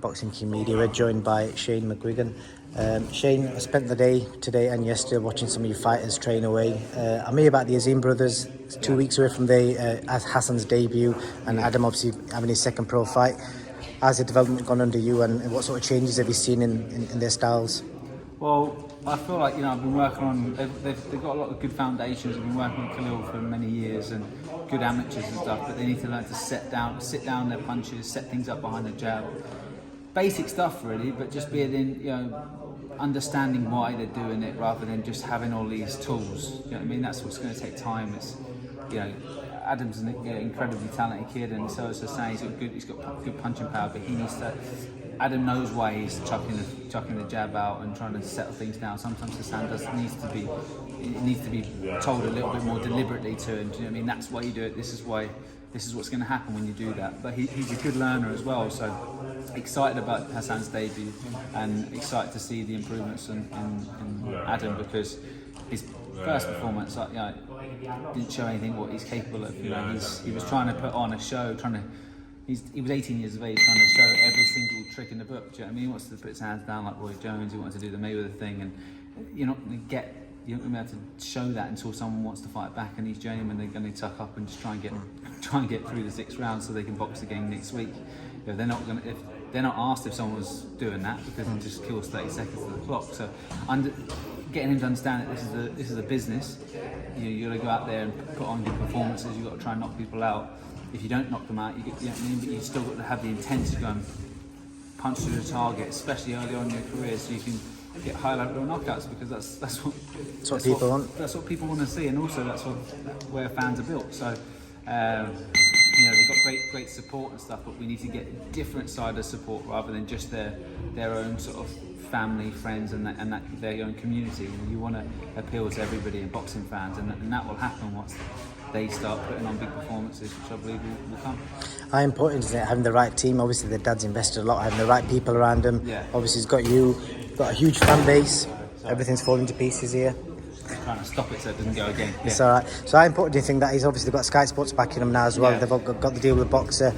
Boxing King Media. We're joined by Shane McGuigan. Shane, I spent the day today and yesterday watching some of your fighters train away. I'm here about the Azim brothers. It's 2 weeks away from Hassan's debut, and Adam obviously having his second pro fight. How's the development gone under you, and what sort of changes have you seen in their styles? Well, I feel like, I've been working on, they've got a lot of good foundations. I've been working with Khalil for many years and good amateurs and stuff, but they need to learn to sit down their punches, set things up behind the jab. Basic stuff really, but just being in, understanding why they're doing it rather than just having all these tools. You know what I mean? That's what's going to take time. It's, Adam's an incredibly talented kid, and so as I say, he's got good punching power, but he needs to. Adam knows why he's chucking the jab out and trying to settle things down. Sometimes Hassan needs to be told a little bit more deliberately to him. Do you know what I mean? That's why you do it. This is what's going to happen when you do that. But he's a good learner as well. So excited about Hassan's debut and excited to see the improvements in Adam, because his first performance, didn't show anything what he's capable of. He was trying to put on a show, he was 18 years of age, trying to show every single trick in the book. Do you know what I mean? He wants to put his hands down like Roy Jones. He wants to do the Mayweather thing, and you're not going to be able to show that until someone wants to fight back. And these journeymen, they're going to tuck up and just try and get through the 6 rounds so they can box again next week. If they're not asked if someone was doing that, because it just kills 30 seconds of the clock. So getting him to understand that this is a business. You got to go out there and put on good performances. You got to try and knock people out. If you don't knock them out, but you still got to have the intent to go and punch through the target, especially early on in your career, so you can get highlight reel knockouts, because that's what people want. That's what people want to see, and also that's where fans are built. So they've got great support and stuff, but we need to get a different side of support rather than just their own sort of family, friends, and that their own community. You want to appeal to everybody and boxing fans, and that will happen once they start putting on big performances, which I believe will come. How important is it having the right team? Obviously, the dad's invested a lot, having the right people around him. Yeah. Obviously, he's got a huge fan base. Everything's falling to pieces here. Trying to stop it so it doesn't go again. Yeah. It's all right. So how important do you think that he's obviously got Sky Sports backing him now as well? Yeah. They've got the deal with the boxer.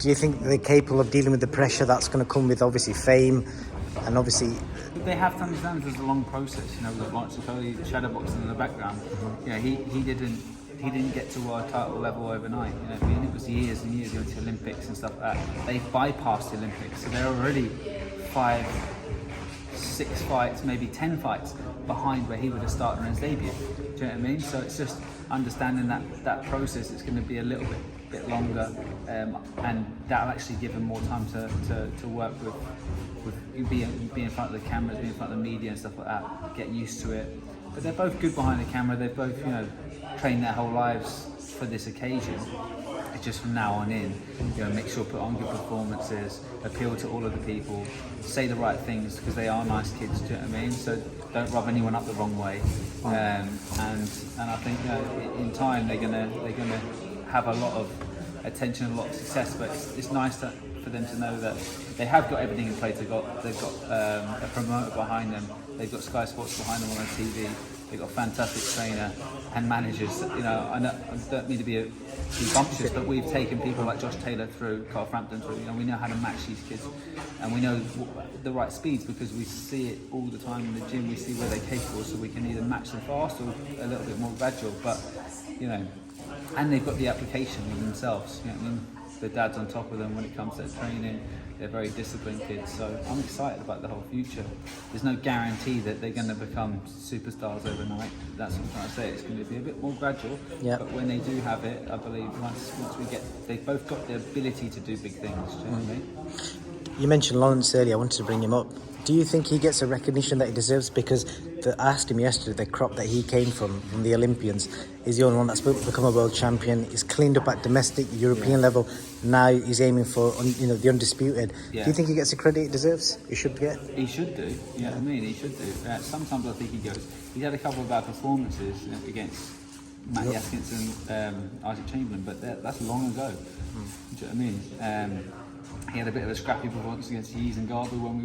Do you think they're capable of dealing with the pressure that's going to come with obviously fame? And obviously, they have to understand there's a long process. With Okolie shadowboxing in the background. He didn't get to world title level overnight. It was years and years. He went to Olympics and stuff like that. They bypassed the Olympics, so they're already 5, 6 fights, maybe 10 fights behind where he would have started on his debut. Do you know what I mean? So it's just understanding that process. It's going to be a little bit longer, and that'll actually give him more time to work with be in front of the cameras, be in front of the media and stuff like that. Get used to it. But they're both good behind the camera. They've both trained their whole lives for this occasion. It's just from now on in, make sure put on good performances, appeal to all of the people, say the right things, because they are nice kids. Do you know what I mean? So don't rub anyone up the wrong way. And I think in time they're gonna have a lot of attention and a lot of success. But it's nice for them to know that they have got everything in place. They've got a promoter behind them. They've got Sky Sports behind them on the TV. They've got a fantastic trainer and managers. I don't mean to be bumptious, but we've taken people like Josh Taylor through, Carl Frampton through. We know how to match these kids, and we know the right speeds, because we see it all the time in the gym. We see where they're capable, so we can either match them fast or a little bit more gradual. But and they've got the application with themselves. The dad's on top of them when it comes to training. They're very disciplined kids, so I'm excited about the whole future. There's no guarantee that they're going to become superstars overnight. That's what I'm trying to say. It's going to be a bit more gradual. Yep. But when they do have it, I believe once they've both got the ability to do big things. Do you know what I mean? You mentioned Lawrence earlier. I wanted to bring him up. Do you think he gets the recognition that he deserves? Because I asked him yesterday, the crop that he came from the Olympians, is the only one that's become a world champion. He's cleaned up at domestic, European level. Now he's aiming for the undisputed. Yeah. Do you think he gets the credit he deserves? He should get. He should do. You know what I mean? He should do. Sometimes I think he goes. He's had a couple of bad performances against Matt Yaskins and Isaac Chamberlain, but that's long ago. Do you know what I mean? He had a bit of a scrappy performance against Yeez and Garber when we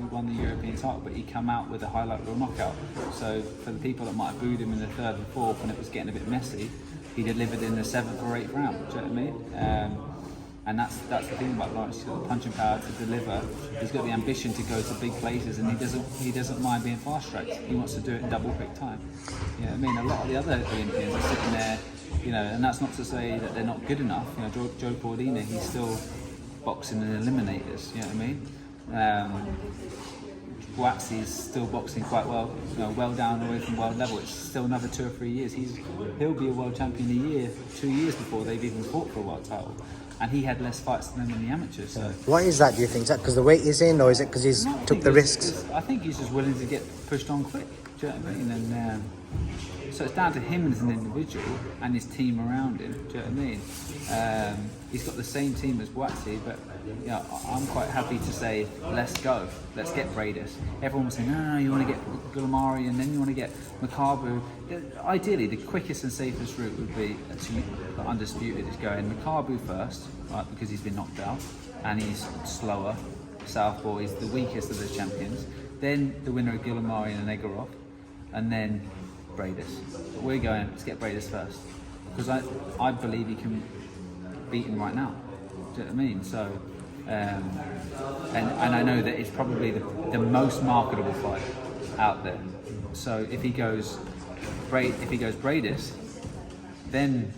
won the European title, but he came out with a highlight reel knockout. So for the people that might have booed him in the 3rd and 4th when it was getting a bit messy, he delivered in the 7th or 8th round. Do you know what I mean? And that's the thing about Lawrence. He's got the punching power to deliver. He's got the ambition to go to big places, and he doesn't mind being fast tracked. He wants to do it in double quick time. You know what I mean? A lot of the other Olympians are sitting there, you know, and that's not to say that they're not good enough. You know, Joe Cordina, he's still boxing in eliminators. You know what I mean? Buatsi's still boxing quite well, you know, well down away from world level. It's still another 2 or 3 years. He'll be a world champion a year, 2 years before they've even fought for a world title. And he had less fights than them in the amateurs. So. What is that, do you think? Is that because the weight is in, or is it because he's took the risks? I think he's just willing to get pushed on quick. Do you know what I mean? And so it's down to him as an individual and his team around him. Do you know what I mean? He's got the same team as Buatsi, but you know, I'm quite happy to say, let's go, let's get Bradis. Everyone was saying, no, you want to get Gulamari and then you want to get Makabu. Ideally, the quickest and safest route would be to undisputed is going Makabu first, right, because he's been knocked out and he's slower. Southpaw is the weakest of the champions. Then the winner of Gulamari and Negorov, and then Bradis. But we're going, let's get Bradis first, because I believe he can beat him right now. Do you know what I mean? So, and I know that it's probably the most marketable fight out there. So if he goes Bradis, then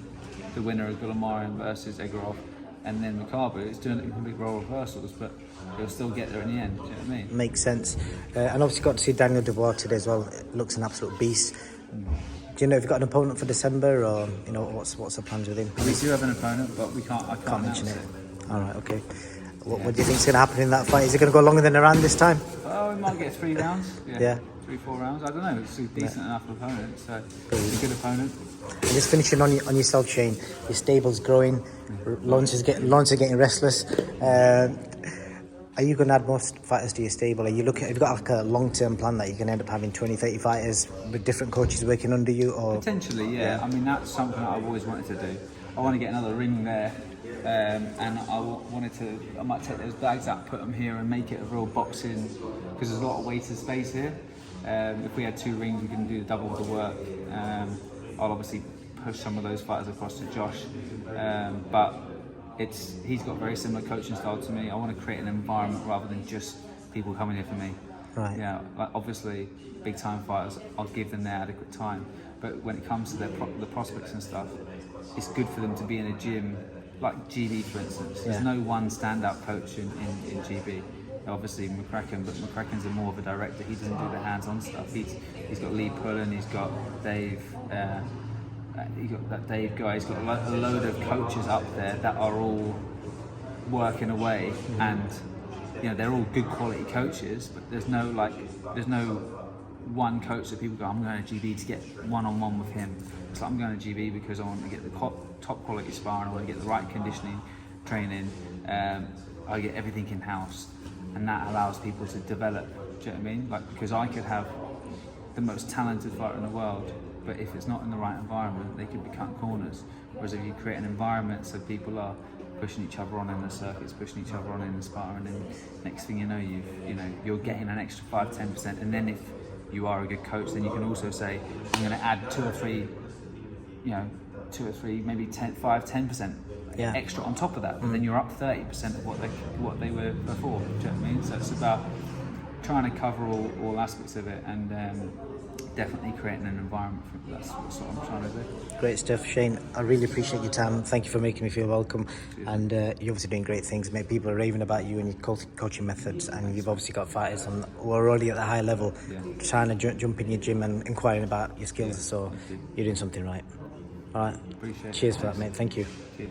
the winner of Gulamari versus Egorov, and then Makabu, it's doing it in complete role reversals, but he'll still get there in the end. Do you know what I mean? Makes sense. And obviously got to see Daniel Dubois today as well. It looks an absolute beast. Do you know if you've got an opponent for December, or you know what's the plans with him? We do have an opponent, but I can't mention it. All right, okay. What do you think's going to happen in that fight? Is it going to go longer than a round this time? Oh, we might get 3 rounds. Yeah. 3-4 rounds. I don't know. It's a decent enough opponent, so it's a good opponent. And just finishing on yourself, Shane. Your stable's growing. Lawrence is getting restless. Are you going to add more fighters to your stable? Have you got like a long-term plan that you're going to end up having 20, 30 fighters with different coaches working under you? Or potentially, yeah. I mean, that's something that I've always wanted to do. I want to get another ring there, and I might take those bags out, put them here, and make it a real boxing, because there's a lot of weight and space here. If we had 2 rings, we can do double the work. I'll obviously push some of those fighters across to Josh, but he's got very similar coaching style to me. I want to create an environment rather than just people coming here for me. Right. Yeah, like obviously big time fighters, I'll give them their adequate time, but when it comes to the prospects and stuff, it's good for them to be in a gym like GB, for instance. There's no one standout coach in GB. Obviously McGuigan, but McGuigan's more of a director. He doesn't do the hands-on stuff. He's got Lee Pullen, he's got Dave. He's got that Dave guy. He's got a load of coaches up there that are all working away, and you know they're all good quality coaches. But there's no one coach that people go, I'm going to GB to get one-on-one with him. It's like I'm going to GB because I want to get the top quality sparring. I want to get the right conditioning training. I get everything in house, and that allows people to develop. Do you know what I mean? Like, because I could have the most talented fighter in the world, but if it's not in the right environment, they could be cutting corners. Whereas if you create an environment so people are pushing each other on in the circuits, pushing each other on in the sparring, and next thing you know, you're getting an extra 5-10%. And then if you are a good coach, then you can also say, I'm going to add 2 or 3, maybe 5-10% extra on top of that. But then you're up 30% of what they were before. Do you know what I mean? So it's about trying to cover all aspects of it, and definitely creating an environment for it. That's what I'm trying to do. Great stuff, Shane. I really appreciate your time. Thank you for making me feel welcome. Cheers. And you're obviously doing great things. Mate, people are raving about you and your coaching methods, and you've obviously got fighters who are already at the high level, trying to jump in your gym and inquiring about your skills. So you're doing something right. All right. Appreciate it. Cheers for that, mate. Thank you. Cheers.